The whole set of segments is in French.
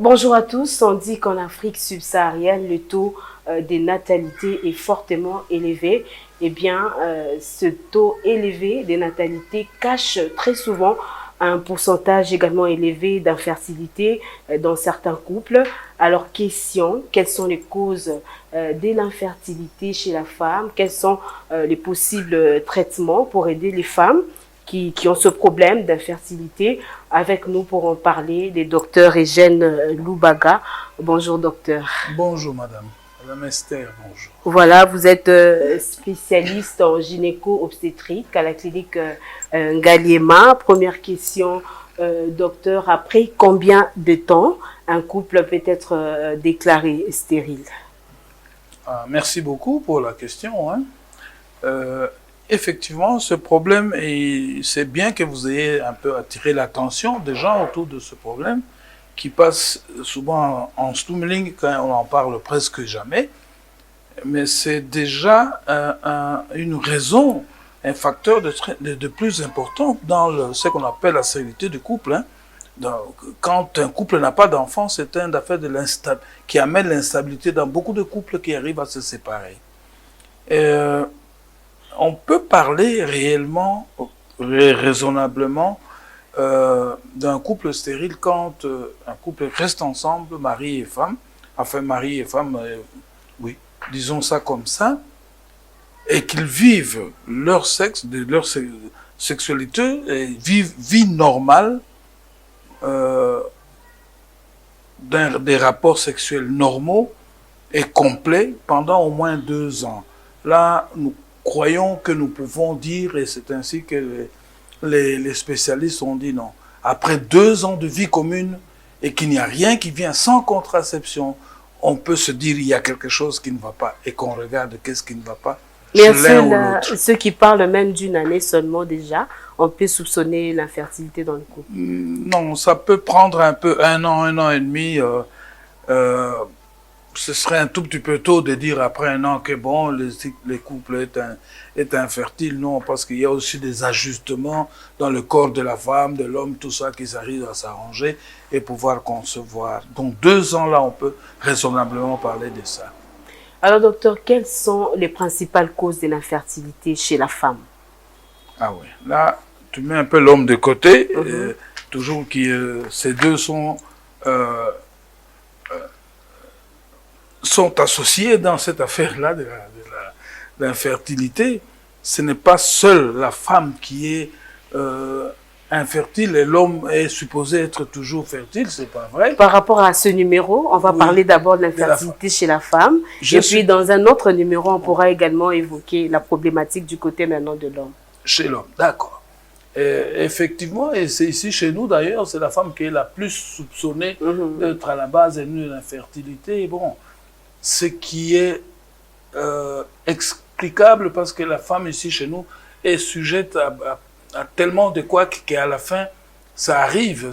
Bonjour à tous. On dit qu'en Afrique subsaharienne, le taux de natalité est fortement élevé. Eh bien, ce taux élevé de natalité cache très souvent un pourcentage également élevé d'infertilité dans certains couples. Alors, question, quelles sont les causes de l'infertilité chez la femme? Quels sont les possibles traitements pour aider les femmes qui ont ce problème d'infertilité? Avec nous pour en parler, les docteurs Eugène Loubaga. Bonjour docteur. Bonjour madame. Madame Esther, bonjour. Voilà, vous êtes spécialiste en gynéco-obstétrique à la clinique Ngaliema. Première question, docteur, après combien de temps un couple peut être déclaré stérile? Merci beaucoup pour la question. Effectivement, ce problème, et c'est bien que vous ayez un peu attiré l'attention des gens autour de ce problème, qui passe souvent en stumbling quand on en parle presque jamais, mais c'est déjà une raison, un facteur de plus important dans ce qu'on appelle la stérilité du couple. Donc, quand un couple n'a pas d'enfant, c'est une affaire qui amène l'instabilité dans beaucoup de couples qui arrivent à se séparer. On peut parler réellement, raisonnablement, d'un couple stérile quand un couple reste ensemble, mari et femme, enfin mari et femme, oui, disons ça comme ça, et qu'ils vivent leur sexe, leur sexualité, et vivent vie normale, des rapports sexuels normaux et complets pendant au moins 2 ans. Là, nous croyons que nous pouvons dire, et c'est ainsi que les spécialistes ont dit non. Après 2 ans de vie commune et qu'il n'y a rien qui vient sans contraception, on peut se dire il y a quelque chose qui ne va pas et qu'on regarde qu'est-ce qui ne va pas. Mais ceux qui parlent même d'une année seulement déjà, on peut soupçonner l'infertilité dans le couple. Non, ça peut prendre un peu 1 an et demi. Ce serait un tout petit peu tôt de dire après 1 an que bon, les couples est infertile. Non, parce qu'il y a aussi des ajustements dans le corps de la femme, de l'homme, tout ça, qu'ils arrivent à s'arranger et pouvoir concevoir. Donc 2 ans là, on peut raisonnablement parler de ça. Alors docteur, quelles sont les principales causes de l'infertilité chez la femme? Ah oui, là, tu mets un peu l'homme de côté, toujours ces deux sont associés dans cette affaire-là de l'infertilité. Ce n'est pas seule la femme qui est infertile et l'homme est supposé être toujours fertile, c'est pas vrai. Par rapport à ce numéro, on va parler d'abord de l'infertilité chez la femme. Puis dans un autre numéro, on pourra également évoquer la problématique du côté maintenant de l'homme. Chez l'homme, d'accord. Effectivement, et c'est ici chez nous d'ailleurs, c'est la femme qui est la plus soupçonnée d'être à la base de l'infertilité. Bon, ce qui est explicable parce que la femme ici chez nous est sujette à tellement de quoi qu'à la fin, ça arrive,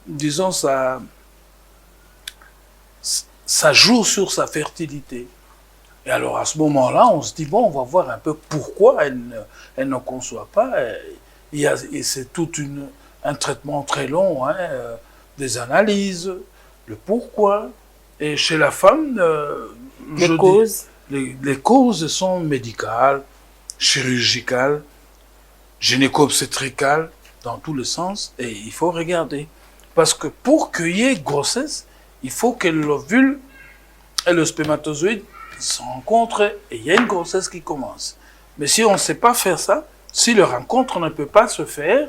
disons, ça joue sur sa fertilité. Et alors à ce moment-là, on se dit, bon, on va voir un peu pourquoi elle ne conçoit pas. Et c'est tout un traitement très long, des analyses, le pourquoi. Et chez la femme, les causes sont médicales, chirurgicales, gynéco-obstétricales, dans tous les sens, et il faut regarder. Parce que pour qu'il y ait grossesse, il faut que l'ovule et le spermatozoïde se rencontrent et il y a une grossesse qui commence. Mais si on ne sait pas faire ça, si la rencontre ne peut pas se faire,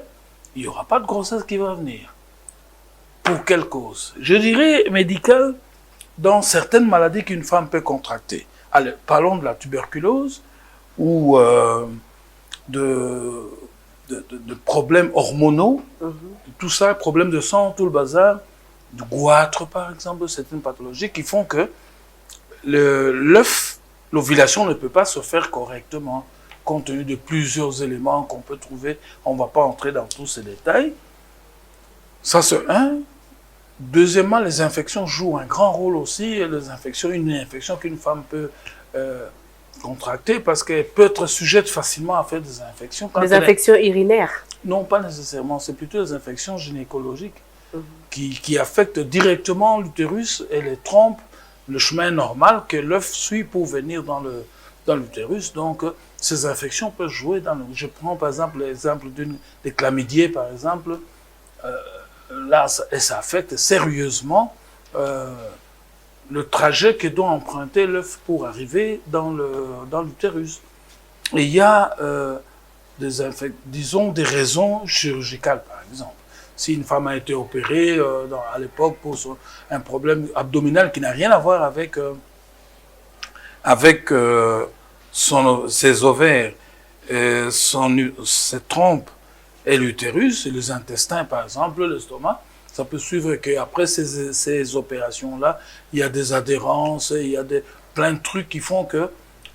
il n'y aura pas de grossesse qui va venir. Pour quelle cause? Je dirais médicale, dans certaines maladies qu'une femme peut contracter. Allez, parlons de la tuberculose ou de problèmes hormonaux, tout ça, problèmes de sang, tout le bazar, du goitre par exemple, certaines pathologies qui font que l'ovulation ne peut pas se faire correctement, compte tenu de plusieurs éléments qu'on peut trouver. On ne va pas entrer dans tous ces détails. Ça, c'est un. Deuxièmement, les infections jouent un grand rôle aussi. Les infections, une infection qu'une femme peut contracter parce qu'elle peut être sujette facilement à faire des infections. Des infections urinaires? Non, pas nécessairement. C'est plutôt des infections gynécologiques. qui affectent directement l'utérus et les trompes, le chemin normal que l'œuf suit pour venir dans l'utérus. Donc, ces infections peuvent jouer dans le... Je prends par exemple l'exemple des chlamydiés, par exemple. Là, ça affecte sérieusement le trajet que doit emprunter l'œuf pour arriver dans l'utérus. Et il y a, disons, des raisons chirurgicales, par exemple. Si une femme a été opérée à l'époque pour un problème abdominal qui n'a rien à voir avec ses ovaires, ses trompes et l'utérus, et les intestins par exemple, l'estomac, ça peut suivre qu'après ces opérations-là, il y a des adhérences, il y a plein de trucs qui font que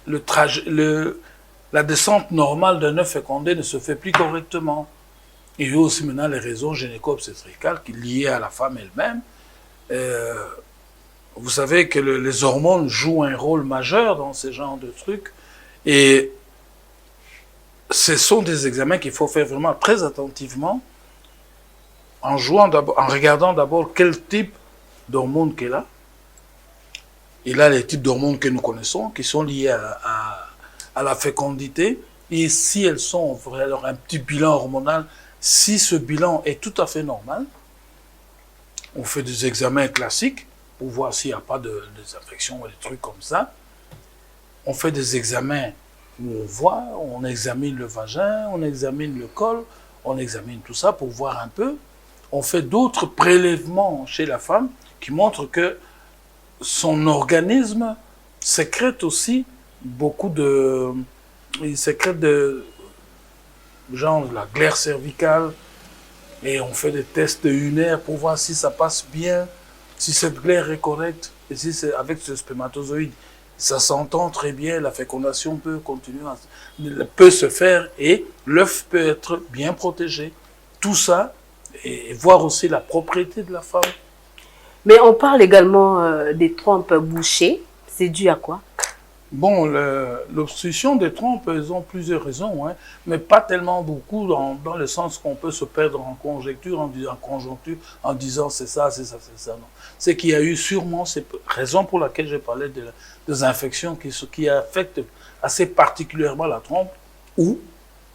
la descente normale d'un œuf fécondé ne se fait plus correctement. Il y a aussi maintenant les raisons gynéco-obstétricales qui sont liées à la femme elle-même. Vous savez que les hormones jouent un rôle majeur dans ce genre de trucs. Et ce sont des examens qu'il faut faire vraiment très attentivement en regardant d'abord quel type d'hormones qu'elle a. Et là, les types d'hormones que nous connaissons, qui sont liés à la fécondité. Et si elles sont, on ferait alors un petit bilan hormonal. Si ce bilan est tout à fait normal, on fait des examens classiques pour voir s'il n'y a pas des infections ou des trucs comme ça. On fait des examens où on voit, on examine le vagin, on examine le col, on examine tout ça pour voir un peu. On fait d'autres prélèvements chez la femme qui montrent que son organisme sécrète aussi beaucoup il sécrète genre la glaire cervicale, et on fait des tests unaires pour voir si ça passe bien, si cette glaire est correcte, et si c'est avec ce spermatozoïde, ça s'entend très bien, la fécondation peut continuer, peut se faire, et l'œuf peut être bien protégé. Tout ça, et voir aussi la propriété de la femme. Mais on parle également des trompes bouchées. C'est dû à quoi? Bon, l'obstruction des trompes, elles ont plusieurs raisons, hein, mais pas tellement beaucoup dans le sens qu'on peut se perdre en conjecture, en disant c'est ça, c'est ça, c'est ça. Non. C'est qu'il y a eu sûrement ces raisons pour lesquelles j'ai parlé des infections qui affectent assez particulièrement la trompe. Où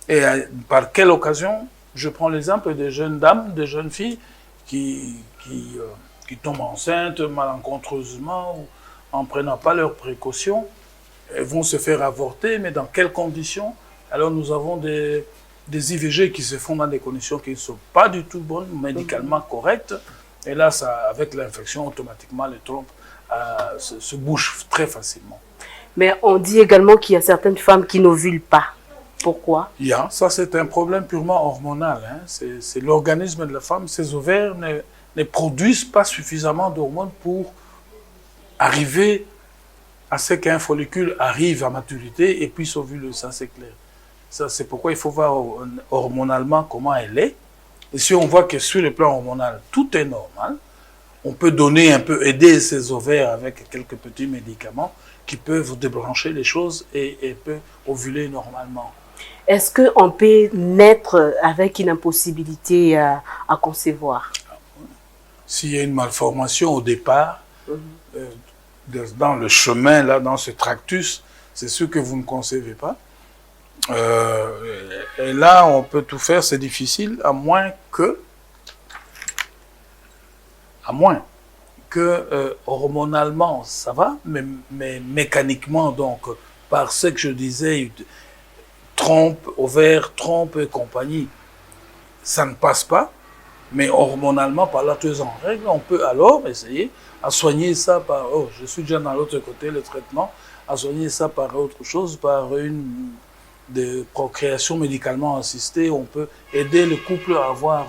et par quelle occasion? Je prends l'exemple des jeunes dames, des jeunes filles qui tombent enceintes malencontreusement ou en prenant pas leurs précautions. Elles vont se faire avorter, mais dans quelles conditions? Alors nous avons des IVG qui se font dans des conditions qui ne sont pas du tout bonnes, médicalement correctes. Et là, avec l'infection, automatiquement, les trompes se bouchent très facilement. Mais on dit également qu'il y a certaines femmes qui n'ovulent pas. Pourquoi? Ça c'est un problème purement hormonal. Hein. C'est l'organisme de la femme, ses ovaires ne produisent pas suffisamment d'hormones pour arriver à ce qu'un follicule arrive à maturité et puisse ovuler, ça c'est clair. Ça, c'est pourquoi il faut voir hormonalement comment elle est. Et si on voit que sur le plan hormonal, tout est normal, on peut aider ses ovaires avec quelques petits médicaments qui peuvent débrancher les choses et peut ovuler normalement. Est-ce qu'on peut naître avec une impossibilité à concevoir? S'il y a une malformation au départ, dans le chemin, là, dans ce tractus, c'est sûr que vous ne concevez pas. Et là, on peut tout faire, c'est difficile, à moins que hormonalement, ça va, mais mécaniquement, donc, par ce que je disais, trompe, ovaire, trompe et compagnie, ça ne passe pas. Mais hormonalement, par la tueuse en règle, on peut alors essayer à soigner ça par, je suis déjà dans l'autre côté, le traitement, à soigner ça par autre chose, par une de procréation médicalement assistée. On peut aider le couple à avoir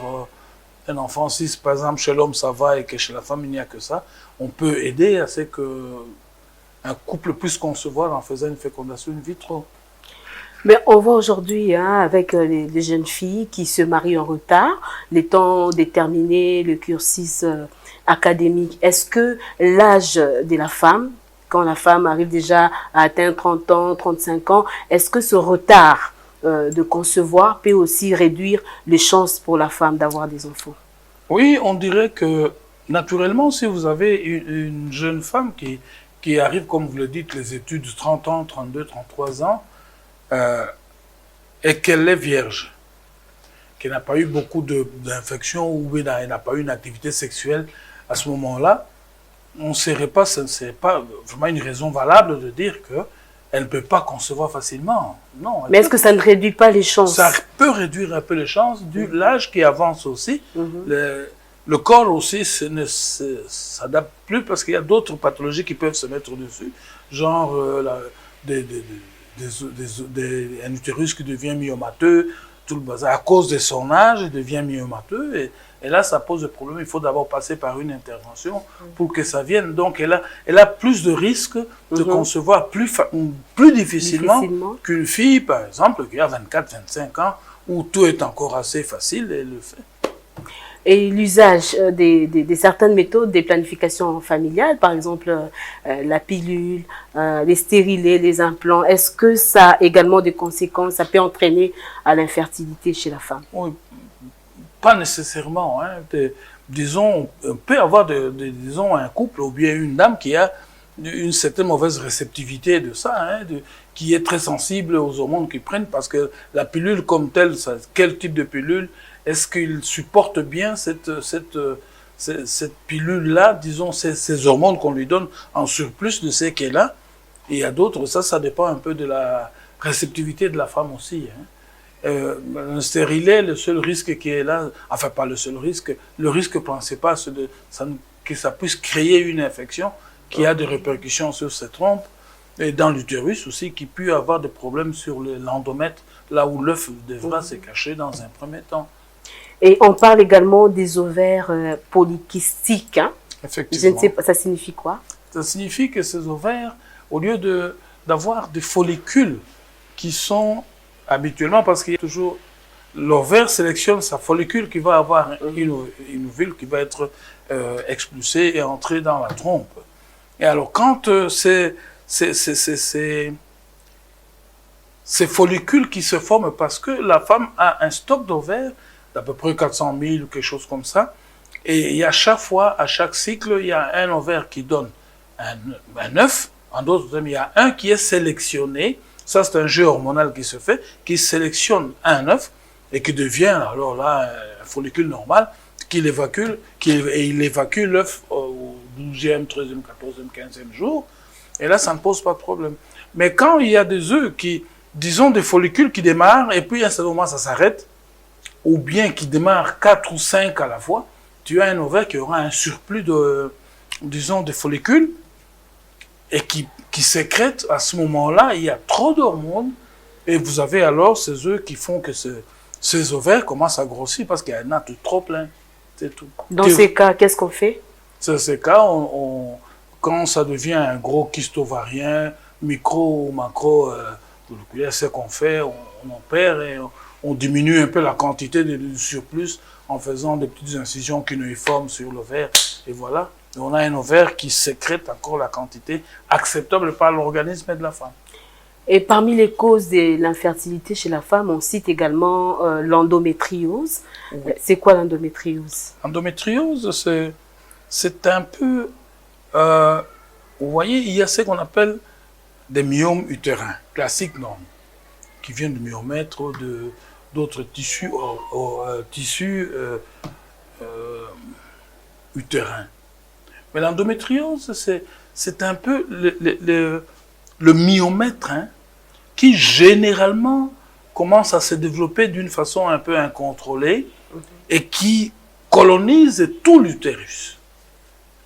un enfant. Si par exemple chez l'homme ça va et que chez la femme il n'y a que ça, on peut aider à ce qu'un couple puisse concevoir en faisant une fécondation in vitro. Mais on voit aujourd'hui avec les jeunes filles qui se marient en retard, les temps déterminés, le cursus académique. Est-ce que l'âge de la femme, quand la femme arrive déjà à atteindre 30 ans, 35 ans, est-ce que ce retard de concevoir peut aussi réduire les chances pour la femme d'avoir des enfants? Oui, on dirait que naturellement, si vous avez une jeune femme qui arrive, comme vous le dites, les études de 30 ans, 32, 33 ans, euh, et qu'elle est vierge, qu'elle n'a pas eu beaucoup d'infections ou elle n'a pas eu une activité sexuelle à ce moment-là, on serait pas, ce ne serait pas vraiment une raison valable de dire que elle ne peut pas concevoir facilement. Non. Mais est-ce que ça ne réduit pas les chances? Ça peut réduire un peu les chances, l'âge qui avance aussi. Le corps aussi ne s'adapte plus parce qu'il y a d'autres pathologies qui peuvent se mettre dessus, genre un utérus qui devient myomateux, tout le bazar. À cause de son âge, il devient myomateux et là, ça pose des problèmes. Il faut d'abord passer par une intervention pour que ça vienne. Donc, elle a plus de risques de concevoir plus difficilement qu'une fille, par exemple, qui a 24, 25 ans, où tout est encore assez facile, et le fait. Et l'usage des certaines méthodes des planifications familiales, par exemple la pilule, les stérilés, les implants, est-ce que ça a également des conséquences? Ça peut entraîner à l'infertilité chez la femme? Oui, pas nécessairement. Hein. Disons, on peut avoir disons, un couple ou bien une dame qui a une certaine mauvaise réceptivité de ça, hein, qui est très sensible aux hormones qu'ils prennent, parce que la pilule comme telle, quel type de pilule, est-ce qu'il supporte bien cette pilule-là, disons, ces hormones qu'on lui donne en surplus de ce qu'elle a? Et il y a d'autres, ça dépend un peu de la réceptivité de la femme aussi. Hein. Le stérilet, le seul risque qui est là, enfin pas le seul risque, le risque principal, c'est que ça puisse créer une infection qui a des répercussions sur cette trompe, et dans l'utérus aussi, qui peut avoir des problèmes sur l'endomètre, là où l'œuf devra se cacher dans un premier temps. Et on parle également des ovaires polykystiques. Hein? Effectivement. Je ne sais pas, ça signifie quoi? Ça signifie que ces ovaires, au lieu d'avoir des follicules qui sont habituellement, parce qu'il y a toujours, l'ovaire sélectionne sa follicule qui va avoir une ovule qui va être expulsée et entrer dans la trompe. Et alors, quand ces follicules qui se forment parce que la femme a un stock d'ovaires d'à peu près 400 000 ou quelque chose comme ça, et il y a chaque fois, à chaque cycle, il y a un ovaire qui donne un œuf, en d'autres termes, il y a un qui est sélectionné, ça c'est un jeu hormonal qui se fait, qui sélectionne un œuf et qui devient alors là un follicule normal, qu'il évacue, et il évacue l'œuf au 12e, 13e, 14e, 15e jour, et là ça ne pose pas de problème. Mais quand il y a des œufs qui, disons des follicules qui démarrent, et puis à un certain moment ça s'arrête, ou bien qui démarrent 4 ou 5 à la fois, tu as un ovaire qui aura un surplus de, disons, de follicules, et qui sécrète à ce moment-là, il y a trop d'hormones, et vous avez alors ces œufs qui font que ces ovaires commencent à grossir parce qu'il y en a trop plein. C'est tout. Dans ces cas, qu'est-ce qu'on fait? Dans ces cas, quand ça devient un gros kyste ovarien, micro ou macro, ce qu'on fait, on opère et on diminue un peu la quantité de surplus en faisant des petites incisions cunéiformes sur l'ovaire, et voilà. Et on a un ovaire qui sécrète encore la quantité acceptable par l'organisme de la femme. Et parmi les causes de l'infertilité chez la femme, on cite également l'endométriose. Oui. C'est quoi l'endométriose? L'endométriose, c'est un peu... vous voyez, il y a ce qu'on appelle des myomes utérins, classiques normes, qui viennent du myomètre, d'autres tissus, utérins. Mais l'endométriose, c'est un peu le myomètre, hein, qui généralement commence à se développer d'une façon un peu incontrôlée et qui colonise tout l'utérus.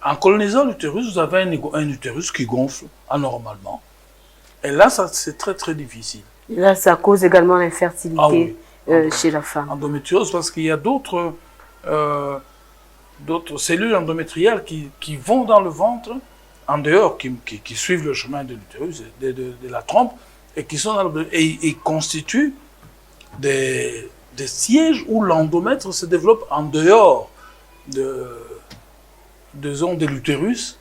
En colonisant l'utérus, vous avez un utérus qui gonfle anormalement. Et là, c'est très très difficile. Là, ça cause également l'infertilité chez la femme. Endométriose, parce qu'il y a d'autres cellules endométriales qui vont dans le ventre, en dehors, qui suivent le chemin de l'utérus, de la trompe, et qui sont et constituent des sièges où l'endomètre se développe en dehors de l'utérus,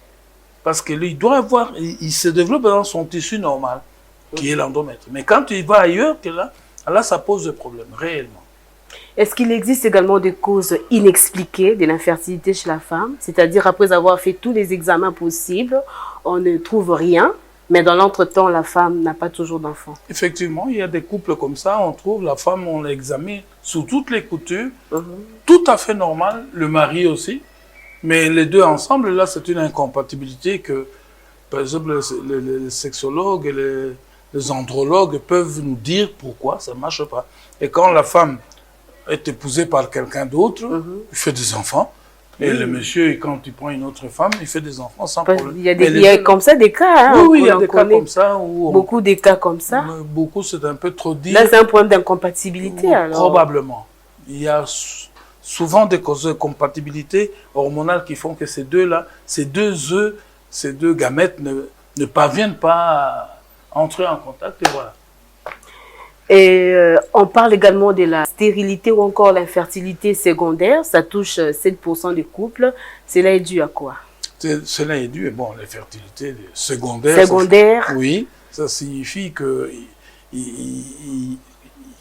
parce qu'il doit avoir, il se développe dans son tissu normal, qui est l'endomètre. Mais quand il va ailleurs, là, ça pose des problèmes, réellement. Est-ce qu'il existe également des causes inexpliquées de l'infertilité chez la femme? C'est-à-dire, après avoir fait tous les examens possibles, on ne trouve rien, mais dans l'entretemps, la femme n'a pas toujours d'enfant. Effectivement, il y a des couples comme ça, on trouve la femme, on l'examine sous toutes les coutures, tout à fait normal, le mari aussi, mais les deux ensemble, là, c'est une incompatibilité que, par exemple, les sexologues et les andrologues peuvent nous dire pourquoi ça ne marche pas. Et quand la femme est épousée par quelqu'un d'autre, il fait des enfants. Et le monsieur, quand il prend une autre femme, il fait des enfants sans problème. Il y a comme ça des cas. Hein, oui, il y a des cas comme ça. Beaucoup de cas comme ça. Beaucoup, c'est un peu trop dire. Là, c'est un problème d'incompatibilité, alors. Probablement. Il y a souvent des causes de compatibilité hormonale qui font que ces deux-là, ces deux œufs, ces deux gamètes ne parviennent pas à entrer en contact. Et voilà. Et on parle également de la stérilité ou encore l'infertilité secondaire. Ça touche 7% des couples. Cela est dû à quoi? Cela est dû, bon, l'infertilité secondaire. Secondaire. Oui, ça signifie que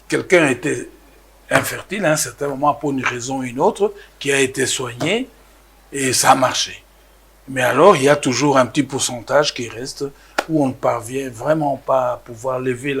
quelqu'un était infertile à un certain moment pour une raison ou une autre, qui a été soigné et ça a marché. Mais alors, il y a toujours un petit pourcentage qui reste où on ne parvient vraiment pas à pouvoir lever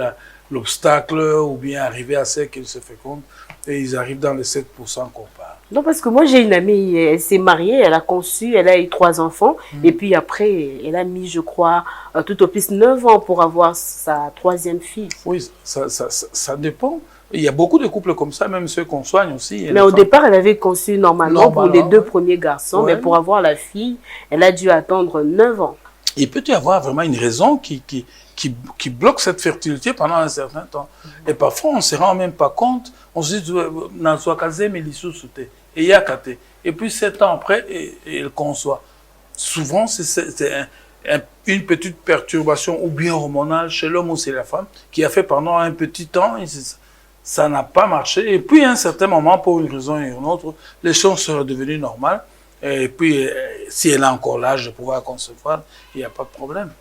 l'obstacle ou bien arriver à ce qu'ils se fécondent et ils arrivent dans les 7% qu'on parle. Non, parce que moi j'ai une amie, elle s'est mariée, elle a conçu, elle a eu 3 enfants et puis après elle a mis, je crois, tout au plus 9 ans pour avoir sa 3e fille. Oui, ça dépend. Il y a beaucoup de couples comme ça, même ceux qu'on soigne aussi. Mais au départ, elle avait conçu normalement pour les 2 premiers garçons, mais pour avoir la fille, elle a dû attendre 9 ans. Il peut y avoir vraiment une raison qui bloque cette fertilité pendant un certain temps. Et parfois, on ne se rend même pas compte. On se dit, et puis 7 ans après, elle conçoit. Souvent, c'est une petite perturbation ou bien hormonale chez l'homme ou chez la femme qui a fait pendant un petit temps, et ça n'a pas marché. Et puis, à un certain moment, pour une raison ou une autre, les choses sont redevenues normales. Et puis, si elle a encore l'âge de pouvoir concevoir, il n'y a pas de problème.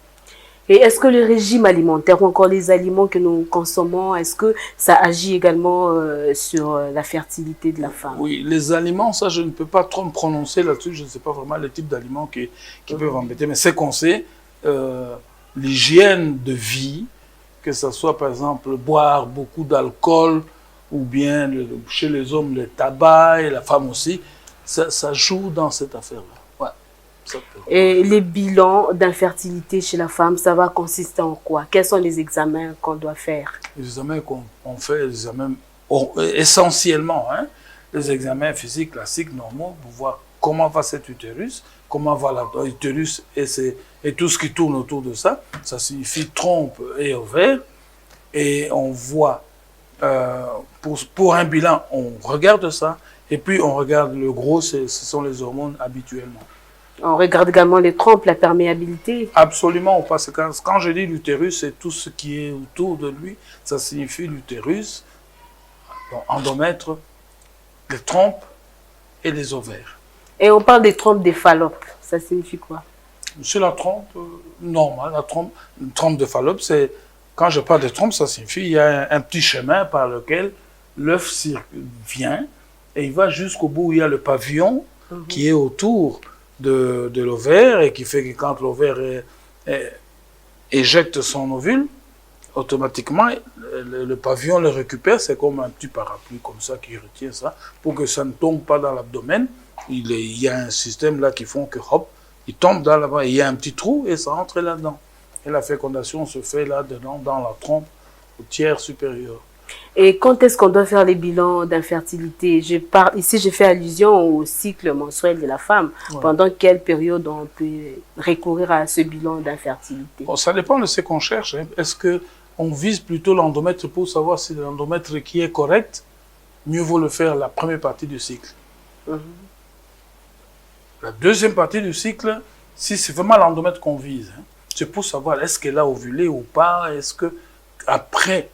Et est-ce que le régime alimentaire ou encore les aliments que nous consommons, est-ce que ça agit également sur la fertilité de la femme? Oui, les aliments, ça je ne peux pas trop me prononcer là-dessus, je ne sais pas vraiment les types d'aliments qui peuvent embêter, mais c'est qu'on sait, l'hygiène de vie, que ce soit par exemple boire beaucoup d'alcool, ou bien chez les hommes le tabac et la femme aussi, ça joue dans cette affaire-là. Ouais. Et les bilans d'infertilité chez la femme, ça va consister en quoi? Quels sont les examens qu'on doit faire? Les examens qu'on fait, les examens essentiellement, les examens physiques classiques, normaux, pour voir comment va cet utérus, comment va l'utérus et tout ce qui tourne autour de ça. Ça signifie trompe et ovaire. Et on voit, pour un bilan, on regarde ça. Et puis on regarde le gros, ce sont les hormones habituellement. On regarde également les trompes, la perméabilité. Absolument, parce que quand je dis l'utérus, c'est tout ce qui est autour de lui. Ça signifie l'utérus, endomètre, les trompes et les ovaires. Et on parle des trompes des Fallope. Ça signifie quoi? C'est la trompe normale. Une trompe de Fallope, c'est... Quand je parle de trompe, ça signifie qu'il y a un petit chemin par lequel l'œuf vient et il va jusqu'au bout où il y a le pavillon qui est autour de l'ovaire et qui fait que quand l'ovaire éjecte son ovule, automatiquement, le pavillon le récupère. C'est comme un petit parapluie comme ça qui retient ça pour que ça ne tombe pas dans l'abdomen. Il y a un système là qui font que hop, il tombe dans là-bas. Il y a un petit trou et ça entre là-dedans. Et la fécondation se fait là-dedans, dans la trompe, au tiers supérieur. Et quand est-ce qu'on doit faire les bilans d'infertilité? Ici, je fais allusion au cycle menstruel de la femme. Ouais. Pendant quelle période on peut recourir à ce bilan d'infertilité? Bon, ça dépend de ce qu'on cherche. Est-ce qu'on vise plutôt l'endomètre pour savoir si l'endomètre qui est correct, mieux vaut le faire la première partie du cycle. La deuxième partie du cycle, si c'est vraiment l'endomètre qu'on vise, c'est pour savoir est-ce qu'elle a ovulé ou pas, est-ce que après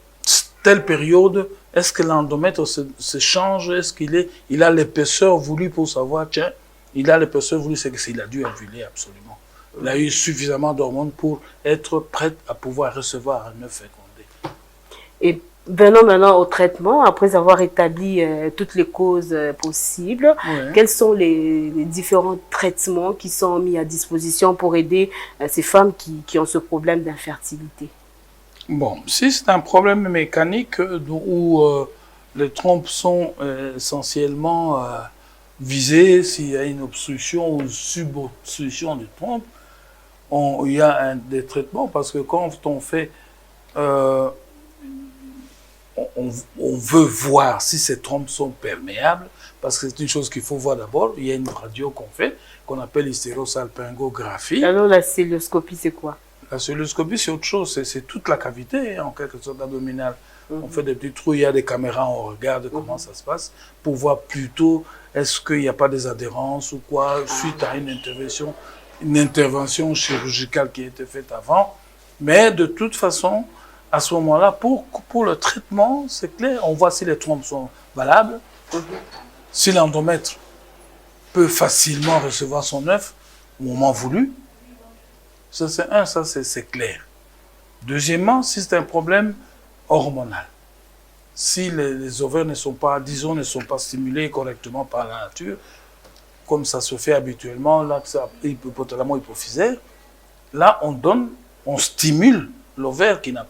telle période, est-ce que l'endomètre se change, est-ce qu'il a l'épaisseur voulue pour savoir, tiens, il a l'épaisseur voulue, c'est qu'il a dû ovuler absolument. Il a eu suffisamment d'hormones pour être prêt à pouvoir recevoir un œuf fécondé. Et Venons maintenant au traitement. Après avoir établi toutes les causes possibles, Ouais. quels sont les différents traitements qui sont mis à disposition pour aider ces femmes qui ont ce problème d'infertilité? Bon, si c'est un problème mécanique où les trompes sont essentiellement visées, s'il y a une obstruction ou subobstruction des trompes, il y a des traitements parce que quand on fait, euh, on veut voir si ces trompes sont perméables, parce que c'est une chose qu'il faut voir d'abord. Il y a une radio qu'on fait, qu'on appelle hystérosalpingographie. Alors la cœlioscopie, c'est quoi? La cœlioscopie, c'est autre chose, c'est toute la cavité, en quelque sorte, abdominale. On fait des petits trous, il y a des caméras, on regarde comment ça se passe, pour voir plutôt est-ce qu'il n'y a pas des adhérences ou quoi, suite à une intervention chirurgicale qui a été faite avant. Mais de toute façon, à ce moment-là, pour le traitement, c'est clair, on voit si les trompes sont valables, si l'endomètre peut facilement recevoir son œuf au moment voulu. Ça, c'est clair. Deuxièmement, si c'est un problème hormonal, si les ovaires ne sont pas, disons, ne sont pas stimulés correctement par la nature, comme ça se fait habituellement, l'axe hypothalamo-hypophysaire, là, on stimule l'ovaire qui n'est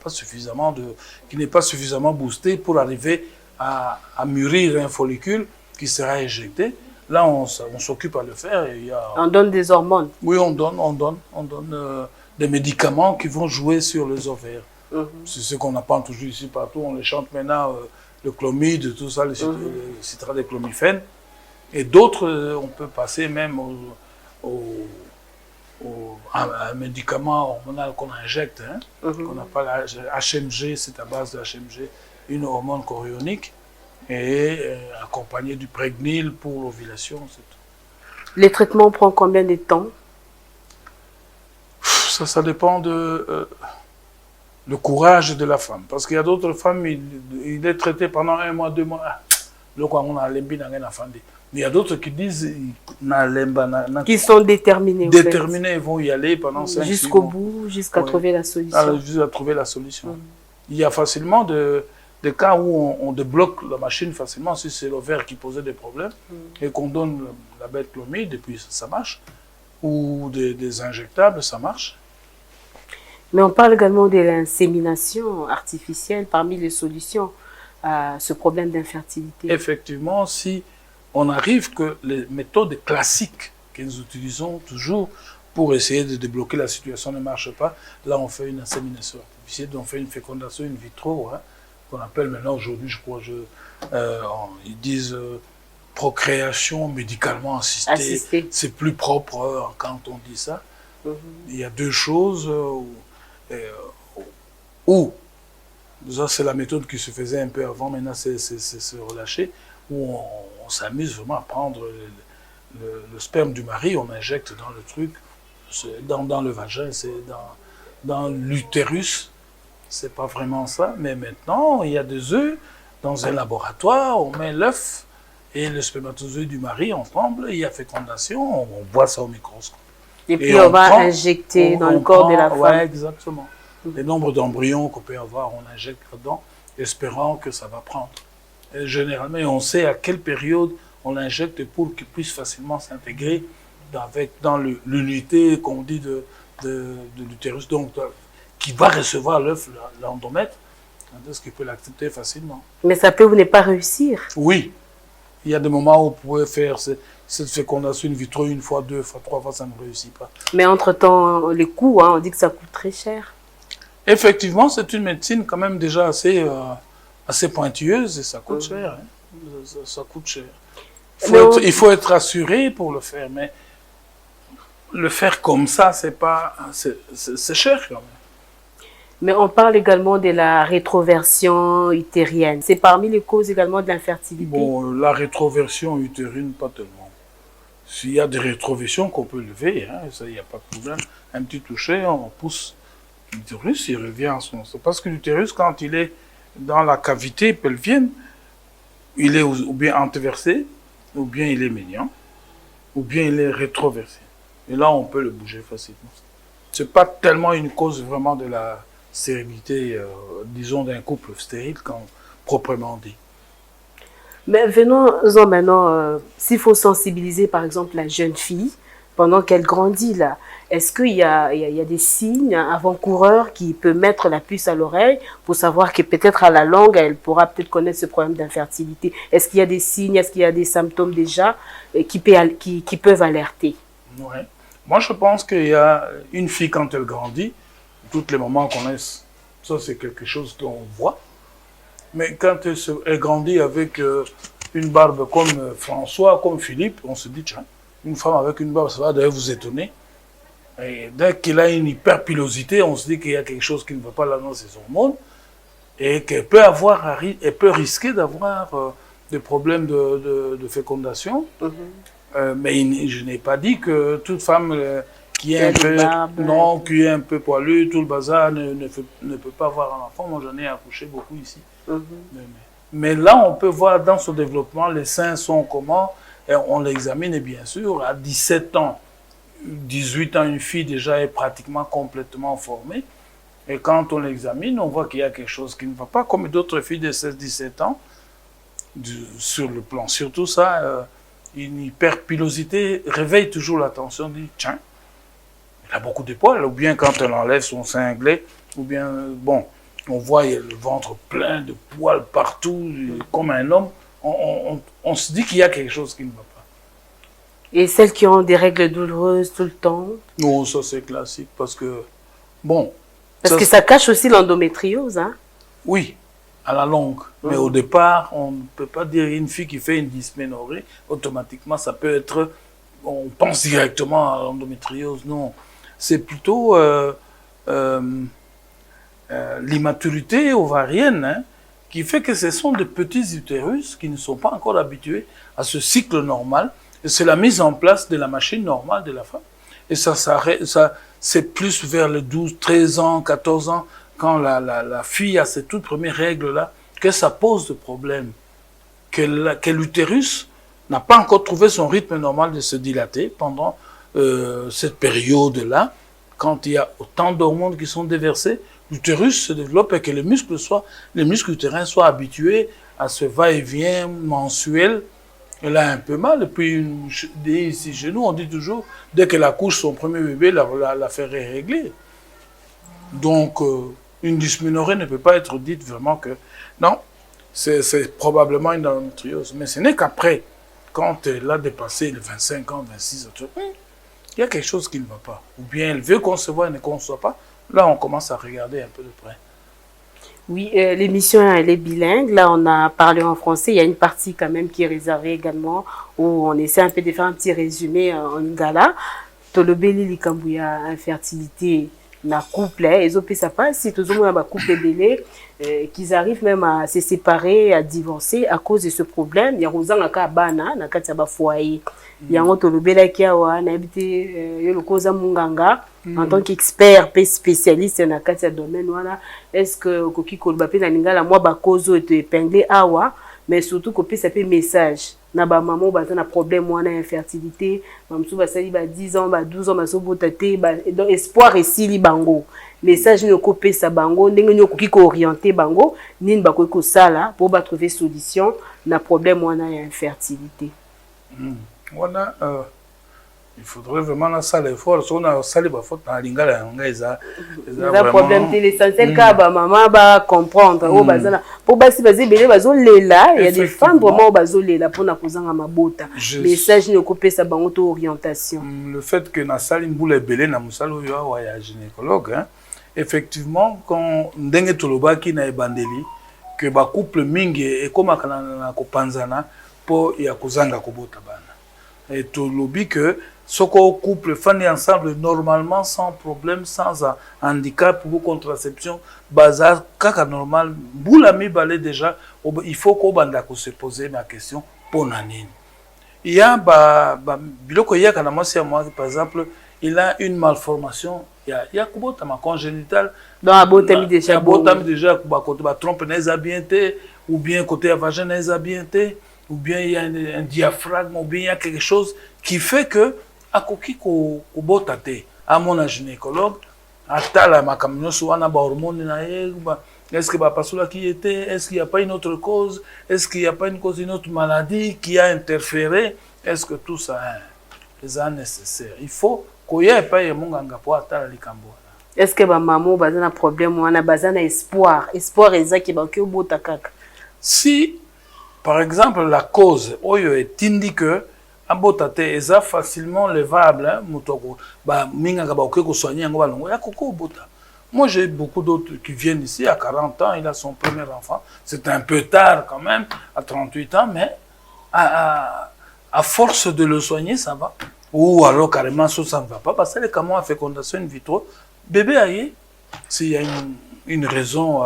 pas suffisamment boosté pour arriver à mûrir un follicule qui sera éjecté. Là, on s'occupe à le faire. On donne des hormones. Oui, on donne des médicaments qui vont jouer sur les ovaires. C'est ce qu'on apprend toujours ici partout. On les chante maintenant, le chlomide, tout ça, le citrat de chlomifène. Et d'autres, on peut passer même à un médicament hormonal qu'on injecte, qu'on appelle HMG, c'est à base de HMG, une hormone chorionique, et accompagné du Pregnil pour l'ovulation, c'est tout. Les traitements prennent combien de temps? Ça dépend le courage de la femme. Parce qu'il y a d'autres femmes, il est traité pendant 1 mois, 2 mois. Il y a d'autres qui disent qui sont déterminés. Déterminés, ils vont y aller pendant 5 jusqu'au bout, jusqu'à trouver la solution. Jusqu'à trouver la solution. Il y a facilement des cas où on débloque la machine facilement si c'est l'ovaire qui posait des problèmes et qu'on donne la bête chlomide et puis ça marche. Ou des injectables, ça marche. Mais on parle également de l'insémination artificielle parmi les solutions à ce problème d'infertilité. Effectivement, si on arrive que les méthodes classiques que nous utilisons toujours pour essayer de débloquer la situation ne marchent pas, là on fait une insémination artificielle, on fait une fécondation in vitro, qu'on appelle maintenant aujourd'hui, je crois, ils disent procréation médicalement assistée. C'est plus propre quand on dit ça. Il y a deux choses où ça c'est la méthode qui se faisait un peu avant, maintenant c'est relâché, où on s'amuse vraiment à prendre le sperme du mari, on injecte dans le truc, dans le vagin, c'est dans l'utérus. C'est pas vraiment ça, mais maintenant il y a des œufs dans un laboratoire, on met l'œuf et le spermatozoïde du mari ensemble, il y a fécondation, on voit ça au microscope. Et puis on va injecter dans le corps de la femme. Oui, exactement. Le nombre d'embryons qu'on peut avoir, on injecte dedans, espérant que ça va prendre. Et généralement, on sait à quelle période on l'injecte pour qu'il puisse facilement s'intégrer dans l'unité qu'on dit de l'utérus, donc qui va recevoir l'œuf, l'endomètre, est-ce qu'il peut l'accepter facilement. Mais ça peut ne pas réussir. Oui. Il y a des moments où vous pouvez faire cette fécondation in vitro 1 fois, 2 fois, 3 fois, ça ne réussit pas. Mais entre-temps, les coûts, on dit que ça coûte très cher. Effectivement, c'est une médecine quand même déjà assez pointueuse et ça coûte cher. Ça coûte cher. Il faut être assuré pour le faire, mais le faire comme ça, c'est cher quand même. Mais on parle également de la rétroversion utérienne. C'est parmi les causes également de l'infertilité. Bon, la rétroversion utérine, pas tellement. S'il y a des rétroversions qu'on peut lever, ça, il n'y a pas de problème. Un petit toucher, on pousse l'utérus, il revient à son... C'est parce que l'utérus, quand il est dans la cavité pelvienne, il est ou bien anteversé, ou bien il est médian, ou bien il est rétroversé. Et là, on peut le bouger facilement. Ce n'est pas tellement une cause vraiment de stérilité, disons, d'un couple stérile, proprement dit. Mais venons-en maintenant, s'il faut sensibiliser par exemple la jeune fille pendant qu'elle grandit là, est-ce qu'il y a, il y a des signes avant-coureurs qui peuvent mettre la puce à l'oreille pour savoir que peut-être à la longue, elle pourra peut-être connaître ce problème d'infertilité? Est-ce qu'il y a des signes, est-ce qu'il y a des symptômes déjà qui peuvent alerter? Ouais. Moi, je pense qu'il y a une fille quand elle grandit, toutes les mamans connaissent, ça c'est quelque chose qu'on voit. Mais quand elle grandit avec une barbe comme François, comme Philippe, on se dit, tiens, une femme avec une barbe, ça va d'ailleurs vous étonner. Et dès qu'il a une hyperpilosité, on se dit qu'il y a quelque chose qui ne va pas là dans ses hormones et qu'elle peut elle peut risquer d'avoir des problèmes de fécondation. Mais je n'ai pas dit que toute femme qui est qui est un peu poilue, tout le bazar, ne peut pas avoir un enfant. Moi, j'en ai accouché beaucoup ici. Mais là, on peut voir dans son développement, les seins sont comment, et on l'examine, et bien sûr, à 17 ans, 18 ans, une fille déjà est pratiquement complètement formée. Et quand on l'examine, on voit qu'il y a quelque chose qui ne va pas, comme d'autres filles de 16-17 ans, sur le plan. Surtout ça, une hyperpilosité réveille toujours l'attention, dit, tiens, elle a beaucoup de poils, ou bien quand elle enlève son cinglé, ou bien, bon, on voit le ventre plein de poils partout, comme un homme, on se dit qu'il y a quelque chose qui ne va pas. Et celles qui ont des règles douloureuses tout le temps? Non, ça c'est classique, parce que, bon... Parce que ça cache aussi l'endométriose, hein? Oui, à la longue. Mais au départ, on ne peut pas dire une fille qui fait une dysménorrhée, automatiquement, ça peut être... On pense directement à l'endométriose, non. C'est plutôt l'immaturité ovarienne, hein, qui fait que ce sont de petits utérus qui ne sont pas encore habitués à ce cycle normal. Et c'est la mise en place de la machine normale de la femme. Et ça c'est plus vers les 12, 13 ans, 14 ans, quand la fille a ces toutes premières règles-là, que ça pose de problème. Que l'utérus n'a pas encore trouvé son rythme normal de se dilater pendant cette période-là, quand il y a autant d'hormones qui sont déversées, l'utérus se développe et que les muscles utérins soient habitués à ce va-et-vient mensuel. Elle a un peu mal, et puis ici chez nous, on dit toujours, dès qu'elle accouche son premier bébé, l'affaire est réglée. Donc, une dysménorrhée ne peut pas être dite vraiment que... Non, c'est probablement une endométriose. Mais ce n'est qu'après, quand elle a dépassé les 25 ans, 26 ans, il y a quelque chose qui ne va pas. Ou bien elle veut concevoir et ne conçoit pas. Là, on commence à regarder un peu de près. Oui, l'émission elle est bilingue. Là, on a parlé en français. Il y a une partie quand même qui est réservée également où on essaie un peu de faire un petit résumé en lingala. Tolobeli likambuya infertilité na couple. Ils ont fait ça pas si tous ont un couple belé qu'ils arrivent même à se séparer, à divorcer à cause de ce problème. Il y a rozanga ka bana na kati ya foyer. Il y a un tolobela qui a wa na habité yo lokoza munganga. En tant qu'expert, spécialiste dans le domaine, voilà, est-ce que Koki Kolbape na lingala moi bakozo est épinglé awa, mais surtout que ça fait message. Na ba maman ba na problème moi na infertilité, mamsou ba sali ba 10 ans, ba 12 ans ba so botate ba donc espoir et sili bango. Message ne copé sa bango, ndenge nyo koki ko orienter bango, nin ba ko sala pour ba trouver solution na problème moi na infertilité. Voilà il faudrait vraiment la salle effort, si on a salle ba faute na lingala ngaiza. Le problème c'est l'essentiel ka ba maman ba comprendre o bazana pour basi bazi belé bazo lela, il y a des femmes vraiment bazo lela pour na kozanga mabota. Message ne couper sa bango to orientation. Le fait que na salle mboule belé na musalo yo wa ya gynécologue hein. Effectivement quand ndenge tolobaki na ebandeli que ba couple mingi et comme na ko panzana po ya kozanga kobota bana. Et tolobi que ce couple fait ensemble normalement sans problème, sans handicap pour contraception, bazar, kaka normal, boulami balé déjà, il faut qu'on se poser ma question pour nanine. Il y a biloko ya kana mwasi moi par exemple, il a une malformation, il y a kubota ma congénitale dans abotami déjà abotami déjà kuba côté ba trompe na bien ou bien côté vagin na bien ou bien il y a un diaphragme ou bien il y a quelque chose qui fait que à koki ko botate à mon gynécologue atala makamino wana ba hormone na ye, est-ce que ba pasola qui était, est-ce qu'il n'y a pas une autre cause, est-ce qu'il n'y a pas une autre maladie qui a interféré, est-ce que tout ça est nécessaire? Il faut koya pa ye munganga po atala likambo. Est-ce que ba maman baza na problème wana baza na espoir ezaki ba ke bota kaka? Si par exemple la cause oyo est indiquée Ambotate est facilement levable, hein, mutoko, ba minganga ba oké ko soigner ngo balongo ya koko bota. Moi j'ai beaucoup d'autres qui viennent ici à 40 ans, il a son premier enfant. C'est un peu tard quand même, à 38 ans, mais à force de le soigner, ça va. Ou alors carrément ça ne va pas, parce que les camons à fécondation in vitro, bébé aïe, s'il y a une raison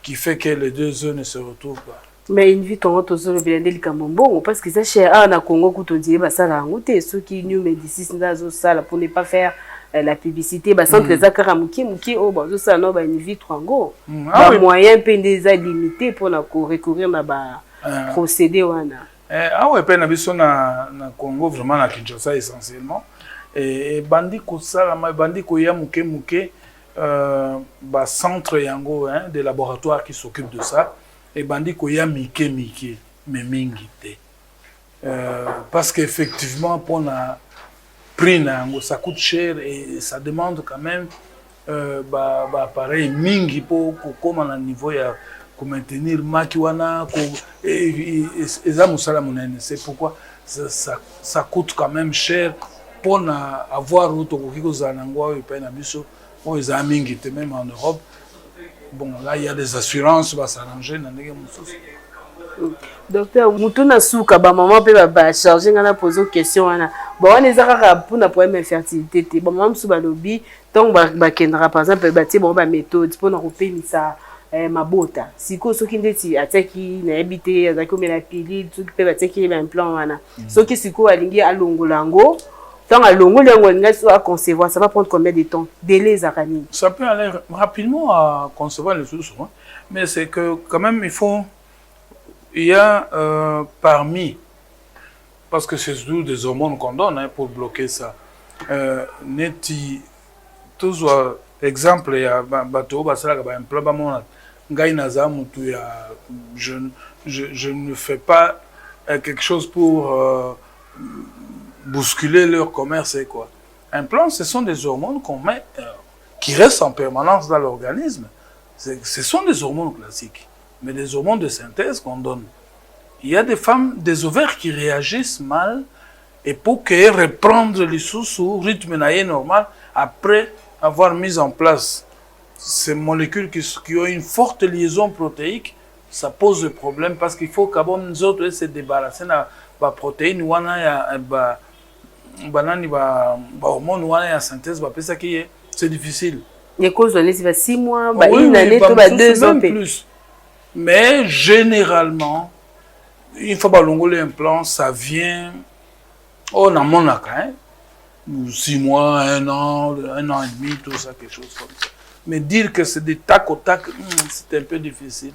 qui fait que les deux œufs ne se retrouvent pas. Mais une vie ton autre le bien délicat bon parce que ça cher na Congo quand on dit bah ça la route ceux qui new médecine dans ça pour ne pas faire la publicité bah sans que ça karamuki oh bah ça non bah une vie trop gros moyen peine déjà limité pour na recourir na ba procédé wana ah ouais peine biso na Congo vraiment na Kinshasa essentiellement et bandi ko sala ma bandi ko ya muke ba centre yango hein des laboratoires qui s'occupent de ça. Et bandi koya mike mais mingite parce qu'effectivement pour la prix ça coûte cher et ça demande quand même pareil mingi pour comme à niveau ya pour maintenir makiwana et ça musala monene. C'est pourquoi ça coûte quand même cher pour avoir auto ko zanangwa et peine biso pour les mingite même en Europe. Bon, là, il y a des assurances, va s'arranger. Docteur, Moutona Souka, maman peut charger, on a posé une question. Bon, on est à pour la problème infertilité. Bon, maman sous balobi, donc bakendra par exemple, bâtir bon méthode pour nous repayer ça ma bota. Si quoi, ce qui dit, attaquer, n'habiter, attaquer la pilule, tout qui peut attaquer un plan wana. Ce qui c'est quoi, aligner à longo. Tant à longo, à concevoir, ça va prendre combien de temps? Délai, Zarani? Ça peut aller rapidement à concevoir les sous, hein. Mais c'est que quand même, il y a parmi, parce que c'est surtout des hormones qu'on donne hein, pour bloquer ça. Neti, toujours exemple, il y a bateau, un plan, je ne fais pas quelque chose pour bousculer leur commerce et quoi. Un plan, ce sont des hormones qu'on met, qui restent en permanence dans l'organisme. Ce sont des hormones classiques, mais des hormones de synthèse qu'on donne. Il y a des femmes, des ovaires qui réagissent mal et pour qu'elles reprennent les sous rythme normal après avoir mis en place ces molécules qui ont une forte liaison protéique, ça pose des problèmes parce qu'il faut qu'avant nous autres se débarrasser de la protéine ou hormone synthèse c'est difficile. Les causes de 6 mois, une année, 2 ans plus. Mais généralement, une fois que un plan, ça vient on a mon accueil, 6 mois, 1 an et demi, tout ça, quelque chose comme ça. Mais dire que c'est des tac au tac, c'est un peu difficile.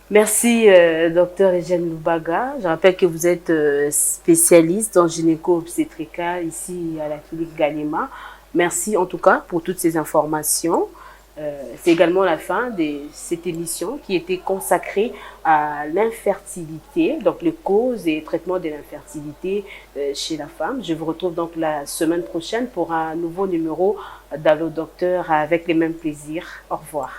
Merci, docteur Eugène Loubaga. Je rappelle que vous êtes spécialiste en gynéco-obstétrica ici à la clinique Galema. Merci en tout cas pour toutes ces informations. C'est également la fin de cette émission qui était consacrée à l'infertilité, donc les causes et traitements de l'infertilité chez la femme. Je vous retrouve donc la semaine prochaine pour un nouveau numéro d'Allo Docteur avec les mêmes plaisirs. Au revoir.